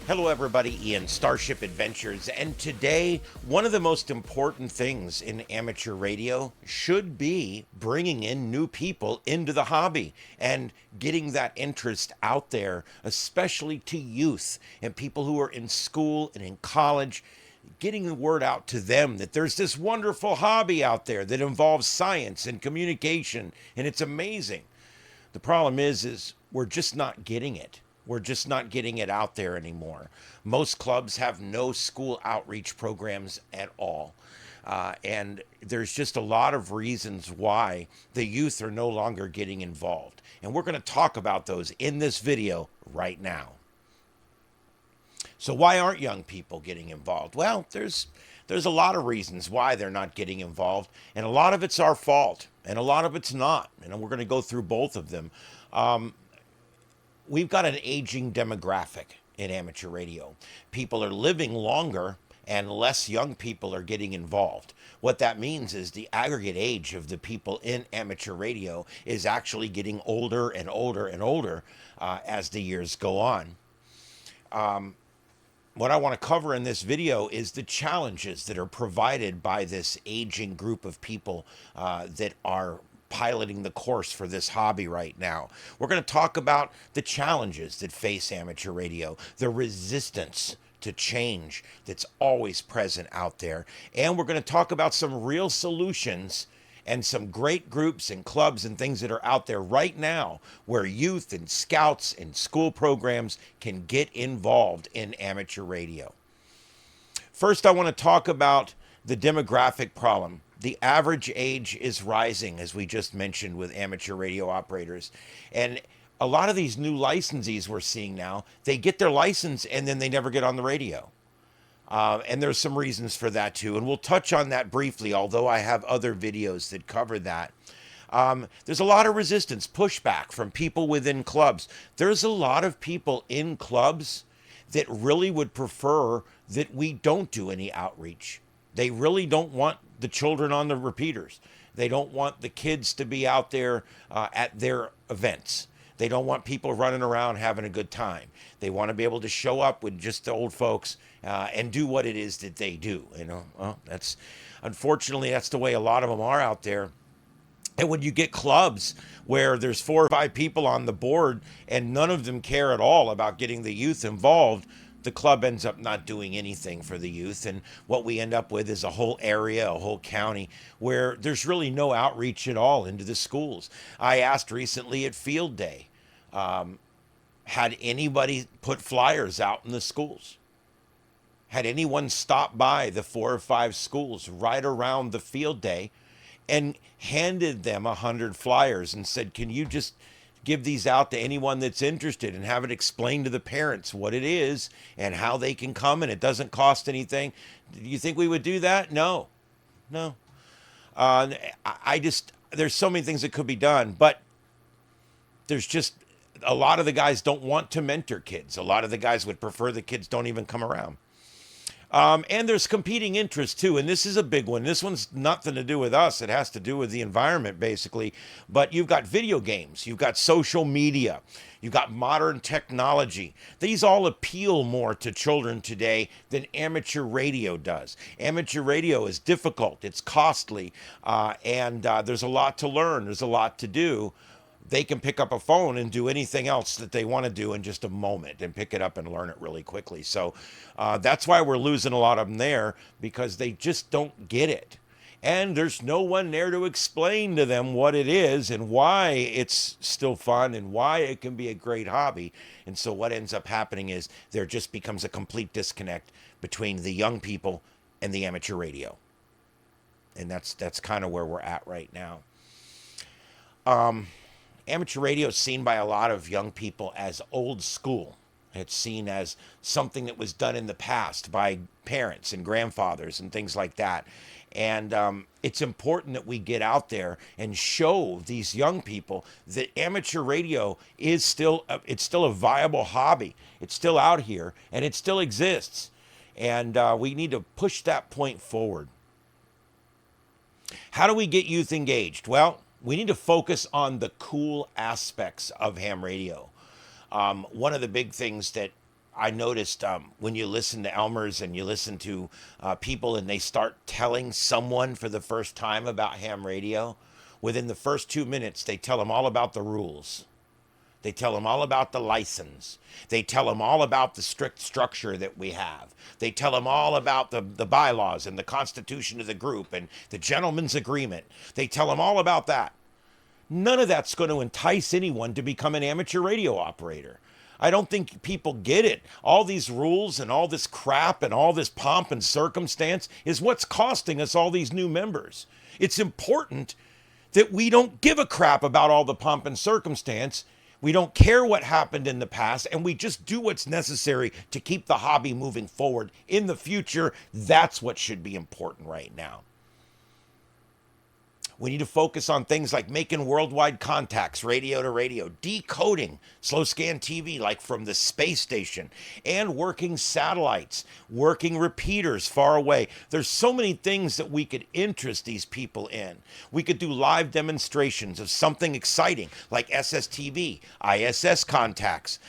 Hello everybody, Ian, Starship Adventures, and today one of the most important things in amateur radio should be bringing in new people into the hobby and getting that interest out there, especially to youth and people who are in school and in college, getting the word out to them that there's this wonderful hobby out there that involves science and communication, and it's amazing. The problem is we're just not getting it. We're just not getting it out there anymore. Most clubs have no school outreach programs at all. And there's just a lot of reasons why the youth are no longer getting involved. And we're going to talk about those in this video right now. So why aren't young people getting involved? Well, there's a lot of reasons why they're not getting involved. And a lot of it's our fault. And a lot of it's not. And we're going to go through both of them. We've got an aging demographic in amateur radio. People are living longer and less young people are getting involved. What that means is the aggregate age of the people in amateur radio is actually getting older and older and older as the years go on. What I want to cover in this video is the challenges that are provided by this aging group of people that are piloting the course for this hobby right now. We're going to talk about the challenges that face amateur radio, the resistance to change that's always present out there, and we're going to talk about some real solutions and some great groups and clubs and things that are out there right now where youth and scouts and school programs can get involved in amateur radio. First, I want to talk about the demographic problem. The average age is rising, as we just mentioned, with amateur radio operators. And a lot of these new licensees we're seeing now, they get their license and then they never get on the radio. And there's some reasons for that too. And we'll touch on that briefly, although I have other videos that cover that. There's a lot of resistance, pushback from people within clubs. There's a lot of people in clubs that really would prefer that we don't do any outreach. They really don't want the children on the repeaters. They don't want the kids to be out there at their events. They don't want people running around having a good time. They want to be able to show up with just the old folks and do what it is that they do. You know, well, unfortunately, that's the way a lot of them are out there. And when you get clubs where there's 4 or 5 people on the board and none of them care at all about getting the youth involved, the club ends up not doing anything for the youth. And what we end up with is a whole area, a whole county, where there's really no outreach at all into the schools. I asked recently at Field Day, had anybody put flyers out in the schools? Had anyone stop by the 4 or 5 schools right around the Field Day and handed them 100 flyers and said, can you just give these out to anyone that's interested and have it explained to the parents what it is and how they can come and it doesn't cost anything? Do you think we would do that? No. There's so many things that could be done, but there's just a lot of the guys don't want to mentor kids. A lot of the guys would prefer the kids don't even come around. And there's competing interests too, and this is a big one. This one's nothing to do with us. It has to do with the environment, basically. But you've got video games, you've got social media, you've got modern technology. These all appeal more to children today than amateur radio does. Amateur radio is difficult, it's costly, and there's a lot to learn, there's a lot to do. They can pick up a phone and do anything else that they want to do in just a moment and pick it up and learn it really quickly. So that's why we're losing a lot of them there, because they just don't get it. And there's no one there to explain to them what it is and why it's still fun and why it can be a great hobby. And so what ends up happening is there just becomes a complete disconnect between the young people and the amateur radio. And that's kind of where we're at right now. Amateur radio is seen by a lot of young people as old school. It's seen as something that was done in the past by parents and grandfathers and things like that. And it's important that we get out there and show these young people that amateur radio is still a viable hobby. It's still out here and it still exists. And we need to push that point forward. How do we get youth engaged? Well, we need to focus on the cool aspects of ham radio. One of the big things that I noticed when you listen to Elmers and you listen to people and they start telling someone for the first time about ham radio, within the first 2 minutes, they tell them all about the rules. They tell them all about the license. They tell them all about the strict structure that we have. They tell them all about the bylaws and the constitution of the group and the gentleman's agreement. They tell them all about that. None of that's going to entice anyone to become an amateur radio operator. I don't think people get it. All these rules and all this crap and all this pomp and circumstance is what's costing us all these new members. It's important that we don't give a crap about all the pomp and circumstance. We don't care what happened in the past, and we just do what's necessary to keep the hobby moving forward in the future. That's what should be important right now. We need to focus on things like making worldwide contacts, radio to radio, decoding slow scan TV like from the space station, and working satellites, working repeaters far away. There's so many things that we could interest these people in. We could do live demonstrations of something exciting like SSTV, ISS contacts,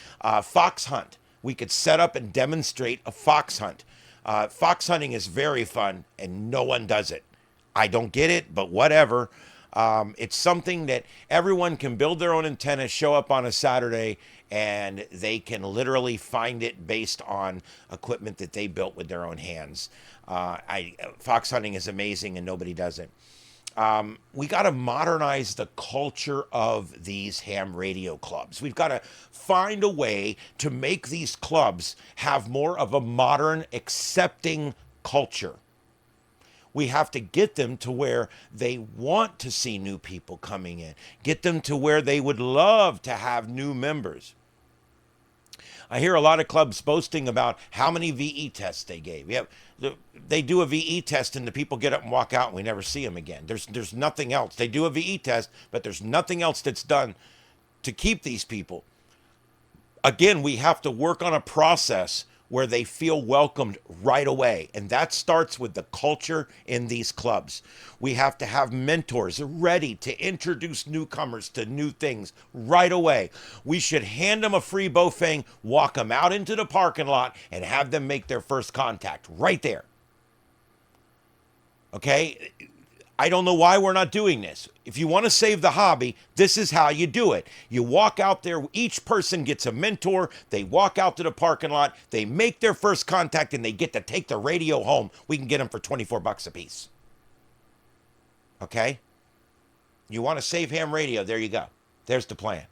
fox hunt. We could set up and demonstrate a fox hunt. Fox hunting is very fun and no one does it. I don't get it, but whatever. It's something that everyone can build their own antenna, show up on a Saturday, and they can literally find it based on equipment that they built with their own hands. Fox hunting is amazing and nobody does it. We got to modernize the culture of these ham radio clubs. We've got to find a way to make these clubs have more of a modern, accepting culture. We have to get them to where they want to see new people coming in. Get them to where they would love to have new members. I hear a lot of clubs boasting about how many VE tests they gave. They do a VE test and the people get up and walk out and we never see them again. There's nothing else. They do a VE test, but there's nothing else that's done to keep these people. Again, we have to work on a process where they feel welcomed right away. And that starts with the culture in these clubs. We have to have mentors ready to introduce newcomers to new things right away. We should hand them a free Bofang, walk them out into the parking lot, and have them make their first contact right there. Okay? I don't know why we're not doing this. If you want to save the hobby, this is how you do it. You walk out there, each person gets a mentor, they walk out to the parking lot, they make their first contact, and they get to take the radio home. We can get them for $24 a piece. Okay? You want to save ham radio, there you go. There's the plan.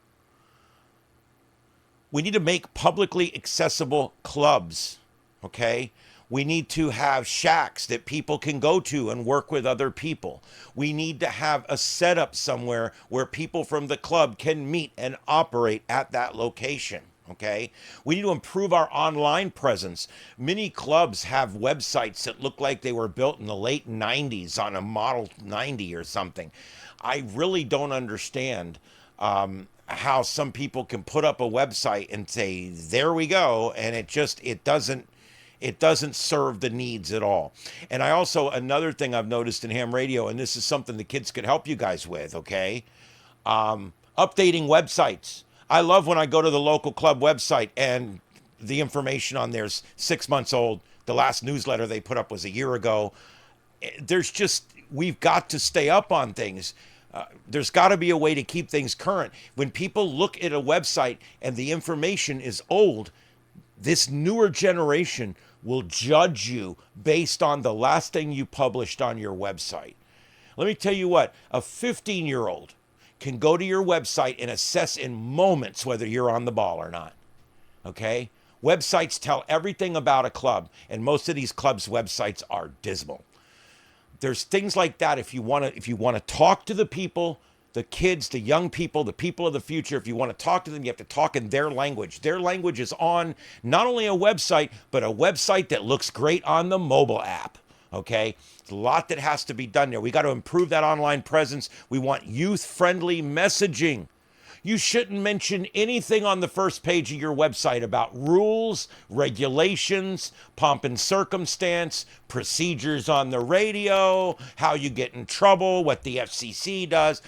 We need to make publicly accessible clubs, okay? We need to have shacks that people can go to and work with other people. We need to have a setup somewhere where people from the club can meet and operate at that location. Okay? We need to improve our online presence. Many clubs have websites that look like they were built in the late 90s on a Model 90 or something. I really don't understand how some people can put up a website and say, there we go, and it doesn't serve the needs at all. And I also, another thing I've noticed in ham radio, and this is something the kids could help you guys with, okay? Updating websites. I love when I go to the local club website and the information on there's 6 months old. The last newsletter they put up was a year ago. We've got to stay up on things. There's got to be a way to keep things current. When people look at a website and the information is old, this newer generation will judge you based on the last thing you published on your website. Let me tell you what, a 15-year-old can go to your website and assess in moments whether you're on the ball or not. Okay? Websites tell everything about a club, and most of these clubs' websites are dismal. There's things like that if you want to talk to the people, the kids, the young people, the people of the future. If you want to talk to them, you have to talk in their language. Their language is on not only a website, but a website that looks great on the mobile app. Okay? There's a lot that has to be done there. We got to improve that online presence. We want youth-friendly messaging. You shouldn't mention anything on the first page of your website about rules, regulations, pomp and circumstance, procedures on the radio, how you get in trouble, what the FCC does.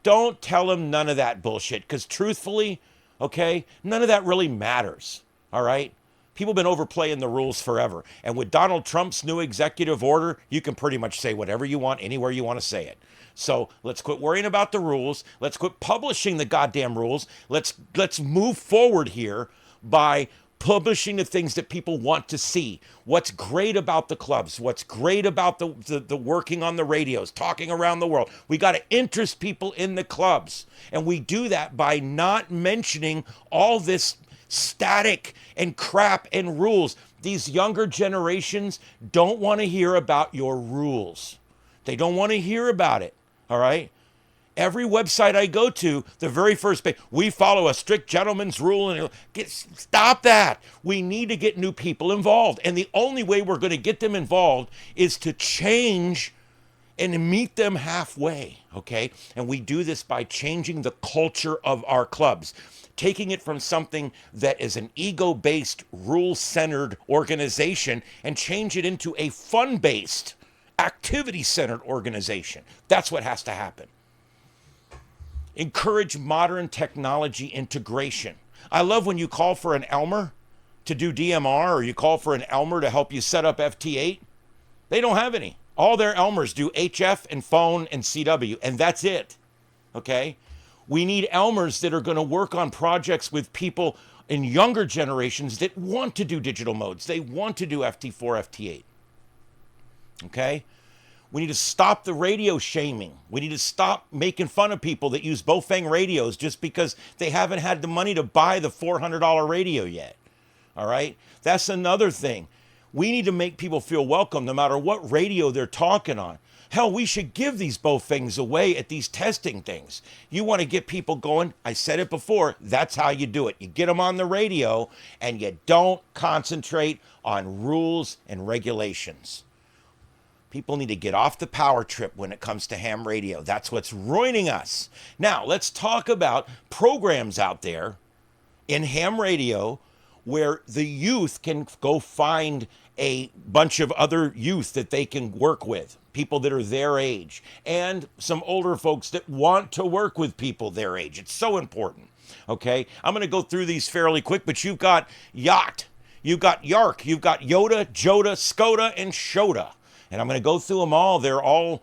Don't tell them none of that bullshit, because truthfully, okay, none of that really matters, all right? People have been overplaying the rules forever. And with Donald Trump's new executive order, you can pretty much say whatever you want, anywhere you want to say it. So let's quit worrying about the rules. Let's quit publishing the goddamn rules. Let's move forward here by publishing the things that people want to see. What's great about the clubs? What's great about the working on the radios, talking around the world? We got to interest people in the clubs. And we do that by not mentioning all this static and crap and rules. These younger generations don't want to hear about your rules. They don't want to hear about it, all right? Every website I go to, the very first page, we follow a strict gentleman's rule, and stop that. We need to get new people involved. And the only way we're going to get them involved is to change and meet them halfway, okay? And we do this by changing the culture of our clubs, taking it from something that is an ego-based, rule-centered organization and change it into a fun-based, activity-centered organization. That's what has to happen. Encourage modern technology integration. I love when you call for an Elmer to do DMR, or you call for an Elmer to help you set up FT8. They don't have any. All their Elmers do HF and phone and CW, and that's it, okay? We need Elmers that are going to work on projects with people in younger generations that want to do digital modes. They want to do FT4, FT8, okay? We need to stop the radio shaming. We need to stop making fun of people that use Bofang radios just because they haven't had the money to buy the $400 radio yet, all right? That's another thing. We need to make people feel welcome no matter what radio they're talking on. Hell, we should give these Bofangs away at these testing things. You want to get people going? I said it before. That's how you do it. You get them on the radio and you don't concentrate on rules and regulations. People need to get off the power trip when it comes to ham radio. That's what's ruining us. Now, let's talk about programs out there in ham radio where the youth can go find a bunch of other youth that they can work with, people that are their age, and some older folks that want to work with people their age. It's so important, okay? I'm going to go through these fairly quick, but you've got YAT, you've got YARC, you've got YOTA, JOTA, SCOTA, and SHOTA. And I'm going to go through them all. They're all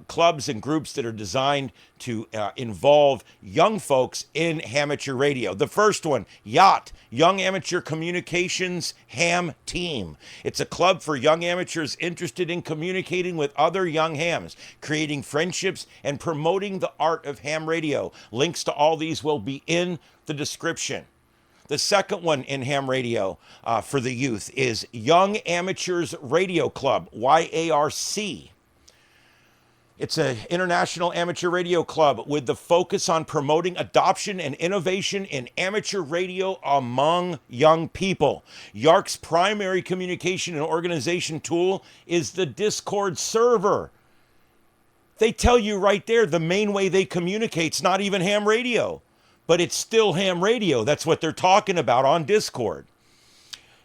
clubs and groups that are designed to involve young folks in amateur radio. The first one, YAT, Young Amateur Communications Ham Team. It's a club for young amateurs interested in communicating with other young hams, creating friendships, and promoting the art of ham radio. Links to all these will be in the description. The second one in ham radio for the youth is Young Amateurs Radio Club, YARC. It's an international amateur radio club with the focus on promoting adoption and innovation in amateur radio among young people. YARC's primary communication and organization tool is the Discord server. They tell you right there the main way they communicate is not even ham radio, but it's still ham radio. That's what they're talking about on Discord.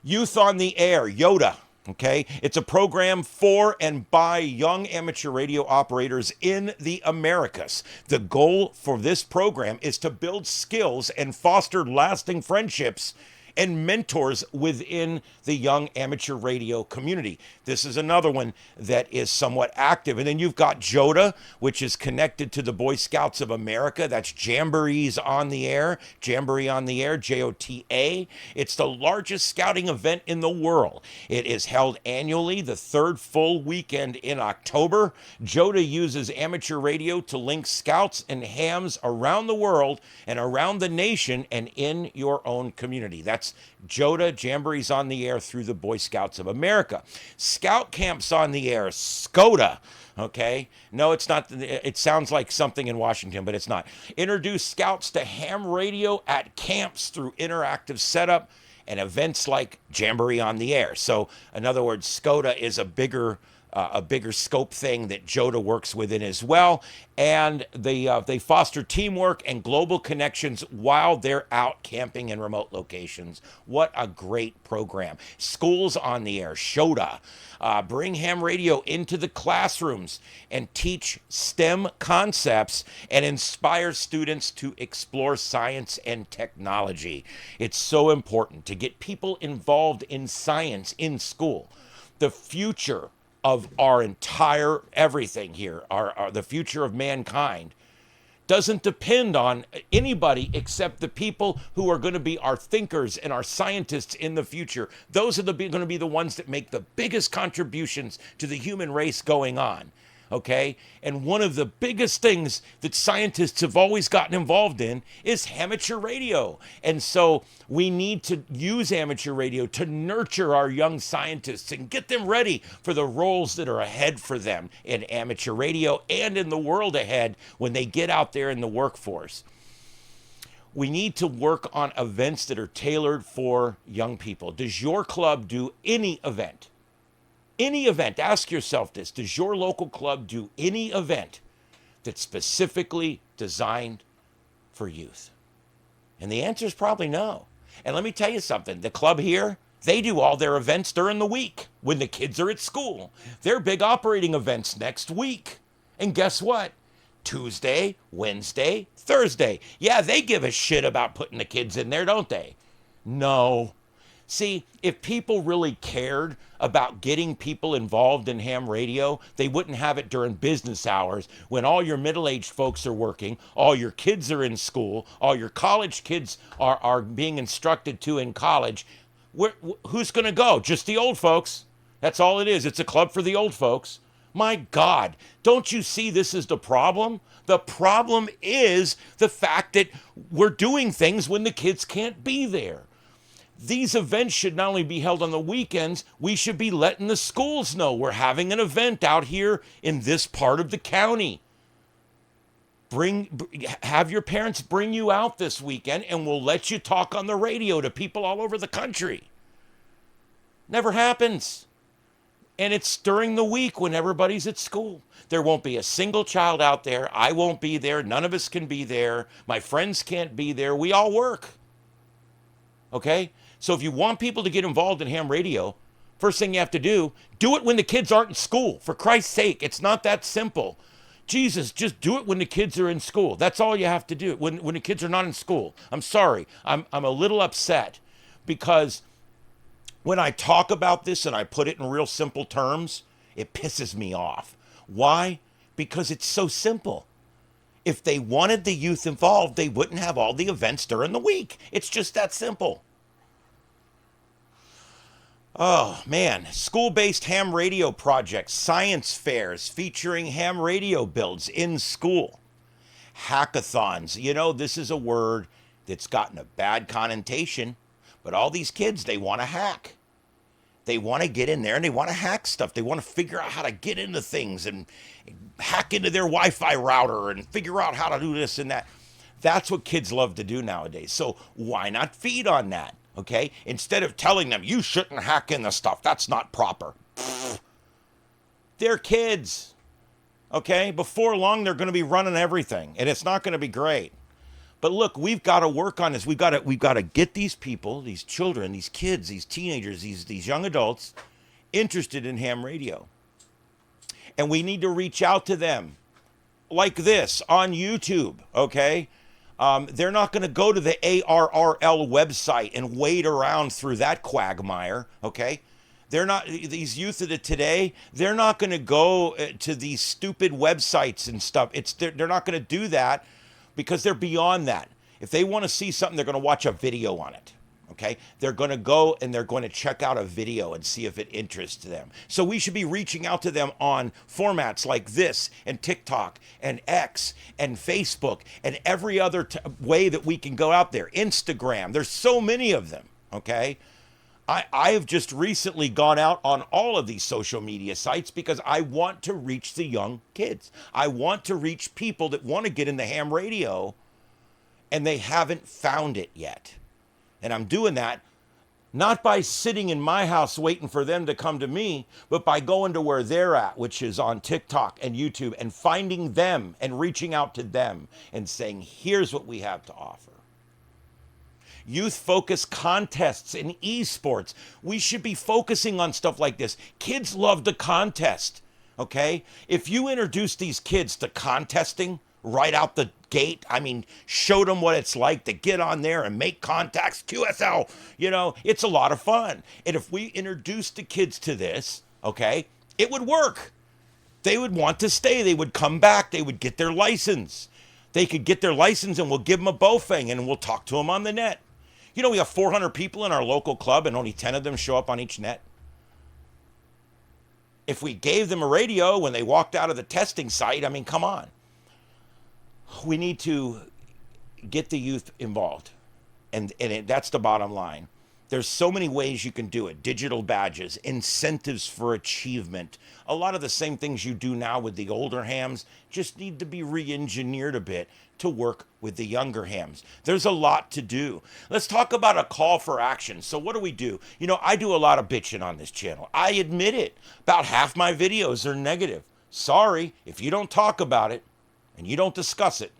Youth on the Air, YOTA. Okay, it's a program for and by young amateur radio operators in the Americas. The goal for this program is to build skills and foster lasting friendships and mentors within the young amateur radio community. This is another one that is somewhat active. And then you've got JOTA, which is connected to the Boy Scouts of America. That's Jamborees on the Air, Jamboree on the Air, JOTA. It's the largest scouting event in the world. It is held annually, the third full weekend in October. JOTA uses amateur radio to link scouts and hams around the world and around the nation and in your own community. That's JOTA, Jamborees on the Air through the Boy Scouts of America. Scout Camps on the Air, SCOTA. Okay, no, it's not. It sounds like something in Washington, but it's not. Introduce scouts to ham radio at camps through interactive setup and events like Jamboree on the Air. So, in other words, SCOTA is a bigger a bigger scope thing that JOTA works within as well. And they foster teamwork and global connections while they're out camping in remote locations. What a great program. Schools on the Air, SHOTA. Bring ham radio into the classrooms and teach STEM concepts and inspire students to explore science and technology. It's so important to get people involved in science in school. The future of our entire everything here, the future of mankind, doesn't depend on anybody except the people who are going to be our thinkers and our scientists in the future. Those are going to be the ones that make the biggest contributions to the human race going on. Okay? And one of the biggest things that scientists have always gotten involved in is amateur radio. And so we need to use amateur radio to nurture our young scientists and get them ready for the roles that are ahead for them in amateur radio and in the world ahead when they get out there in the workforce. We need to work on events that are tailored for young people. Does your club do any event? Any event, ask yourself this, does your local club do any event that's specifically designed for youth? And the answer is probably no. And let me tell you something, the club here, they do all their events during the week when the kids are at school. Their big operating events next week. And guess what? Tuesday, Wednesday, Thursday. Yeah, they give a shit about putting the kids in there, don't they? No. See, if people really cared about getting people involved in ham radio, they wouldn't have it during business hours when all your middle-aged folks are working, all your kids are in school, all your college kids are being instructed to in college. Who's going to go? Just the old folks. That's all it is. It's a club for the old folks. My God, don't you see this is the problem? The problem is the fact that we're doing things when the kids can't be there. These events should not only be held on the weekends, we should be letting the schools know we're having an event out here in this part of the county. Have your parents bring you out this weekend and we'll let you talk on the radio to people all over the country. Never happens. And it's during the week when everybody's at school. There won't be a single child out there. I won't be there. None of us can be there. My friends can't be there. We all work. Okay? So if you want people to get involved in ham radio, first thing you have to do it when the kids aren't in school. For Christ's sake, it's not that simple. Jesus, just do it when the kids are in school. That's all you have to do, when the kids are not in school. I'm sorry. I'm a little upset because when I talk about this and I put it in real simple terms, it pisses me off. Why? Because it's so simple. If they wanted the youth involved, they wouldn't have all the events during the week. It's just that simple. Oh, man. School-based ham radio projects, science fairs featuring ham radio builds in school. Hackathons. You know, this is a word that's gotten a bad connotation, but all these kids, they want to hack. They want to get in there and they want to hack stuff. They want to figure out how to get into things and hack into their Wi-Fi router and figure out how to do this and that. That's what kids love to do nowadays. So why not feed on that? Okay? Instead of telling them, you shouldn't hack in the stuff. That's not proper. Pfft. They're kids. Okay? Before long, they're going to be running everything. And it's not going to be great. But look, we've got to work on this. We've got to get these people, these children, these kids, these teenagers, these young adults interested in ham radio. And we need to reach out to them like this on YouTube, okay? They're not going to go to the ARRL website and wade around through that quagmire, okay? They're not, these youth of today, they're not going to go to these stupid websites and stuff. They're not going to do that because they're beyond that. If they want to see something, they're going to watch a video on it, okay? They're going to go and they're going to check out a video and see if it interests them. So we should be reaching out to them on formats like this and TikTok and X and Facebook and every other way that we can go out there. Instagram, there's so many of them, okay? I have just recently gone out on all of these social media sites because I want to reach the young kids. I want to reach people that want to get in the ham radio and they haven't found it yet. And I'm doing that Not by sitting in my house waiting for them to come to me, but by going to where they're at, which is on TikTok and YouTube, and finding them and reaching out to them and saying, here's what we have to offer. Youth focused contests in esports. We should be focusing on stuff like this. Kids love to contest, okay? If you introduce these kids to contesting right out the gate, I mean, showed them what it's like to get on there and make contacts, QSL, you know, it's a lot of fun. And if we introduce the kids to this, okay, it would work. They would want to stay. They would come back. They would get their license. They could get their license and we'll give them a Bofang and we'll talk to them on the net. You know, we have 400 people in our local club and only 10 of them show up on each net. If we gave them a radio when they walked out of the testing site, I mean, come on. We need to get the youth involved. And that's the bottom line. There's so many ways you can do it. Digital badges, incentives for achievement. A lot of the same things you do now with the older hams just need to be re-engineered a bit to work with the younger hams. There's a lot to do. Let's talk about a call for action. So what do? You know, I do a lot of bitching on this channel. I admit it. About half my videos are negative. Sorry, if you don't talk about it and you don't discuss it,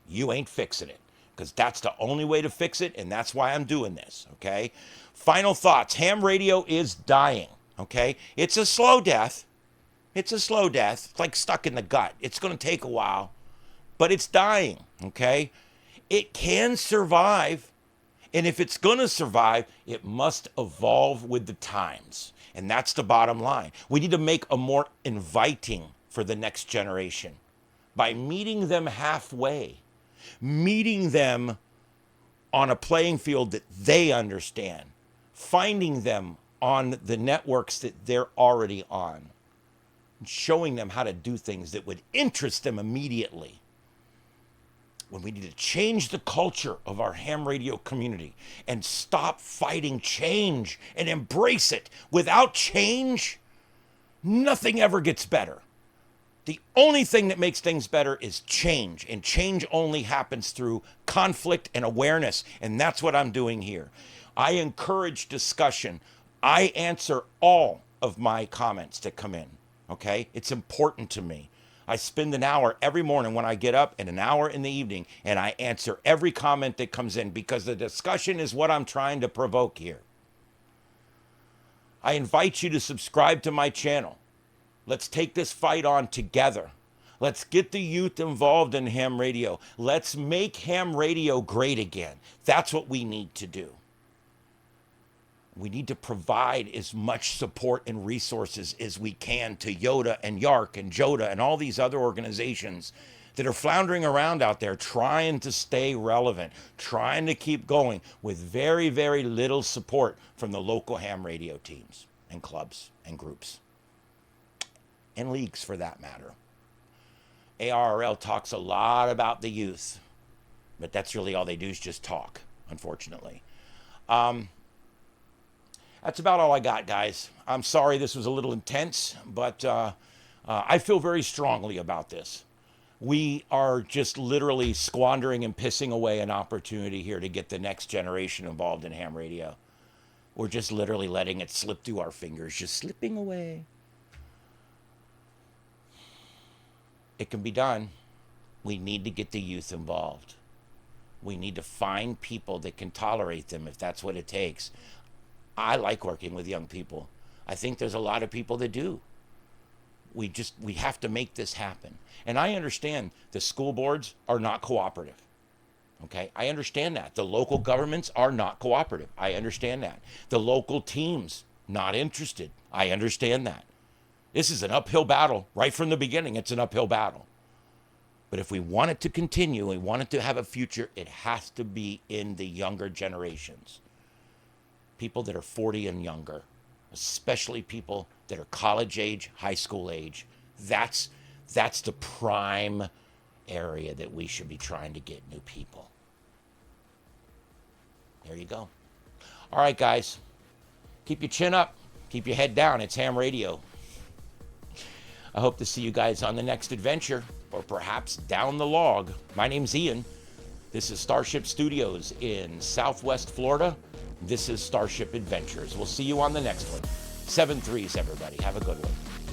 you ain't fixing it. Because that's the only way to fix it, and that's why I'm doing this, okay? Final thoughts. Ham radio is dying, okay? It's a slow death. It's a slow death. It's like stuck in the gut. It's going to take a while, but it's dying, okay? It can survive, and if it's going to survive, it must evolve with the times, and that's the bottom line. We need to make a more inviting for the next generation by meeting them halfway. Meeting them on a playing field that they understand, finding them on the networks that they're already on, and showing them how to do things that would interest them immediately. When we need to change the culture of our ham radio community and stop fighting change and embrace it. Without change, nothing ever gets better. The only thing that makes things better is change, and change only happens through conflict and awareness, and that's what I'm doing here. I encourage discussion. I answer all of my comments that come in, okay? It's important to me. I spend an hour every morning when I get up and an hour in the evening, and I answer every comment that comes in because the discussion is what I'm trying to provoke here. I invite you to subscribe to my channel. Let's take this fight on together. Let's get the youth involved in ham radio. Let's make ham radio great again. That's what we need to do. We need to provide as much support and resources as we can to YOTA and YARC and JOTA and all these other organizations that are floundering around out there trying to stay relevant, trying to keep going with very, very little support from the local ham radio teams and clubs and groups. And leagues for that matter. ARRL talks a lot about the youth, but that's really all they do is just talk, unfortunately. That's about all I got, guys. I'm sorry this was a little intense, but I feel very strongly about this. We are just literally squandering and pissing away an opportunity here to get the next generation involved in ham radio. We're just literally letting it slip through our fingers, just slipping away. It can be done. We need to get the youth involved. We need to find people that can tolerate them if that's what it takes. I like working with young people. I think there's a lot of people that do. We have to make this happen. And I understand the school boards are not cooperative. Okay? I understand that. The local governments are not cooperative. I understand that. The local teams, not interested. I understand that. This is an uphill battle. Right from the beginning, it's an uphill battle. But if we want it to continue, we want it to have a future, it has to be in the younger generations. People that are 40 and younger, especially people that are college age, high school age. That's the prime area that we should be trying to get new people. There you go. All right, guys. Keep your chin up. Keep your head down. It's ham radio. I hope to see you guys on the next adventure, or perhaps down the log. My name's Ian. This is Starship Studios in Southwest Florida, This is Starship Adventures. We'll see you on the next one. 7 3s, everybody. Have a good one.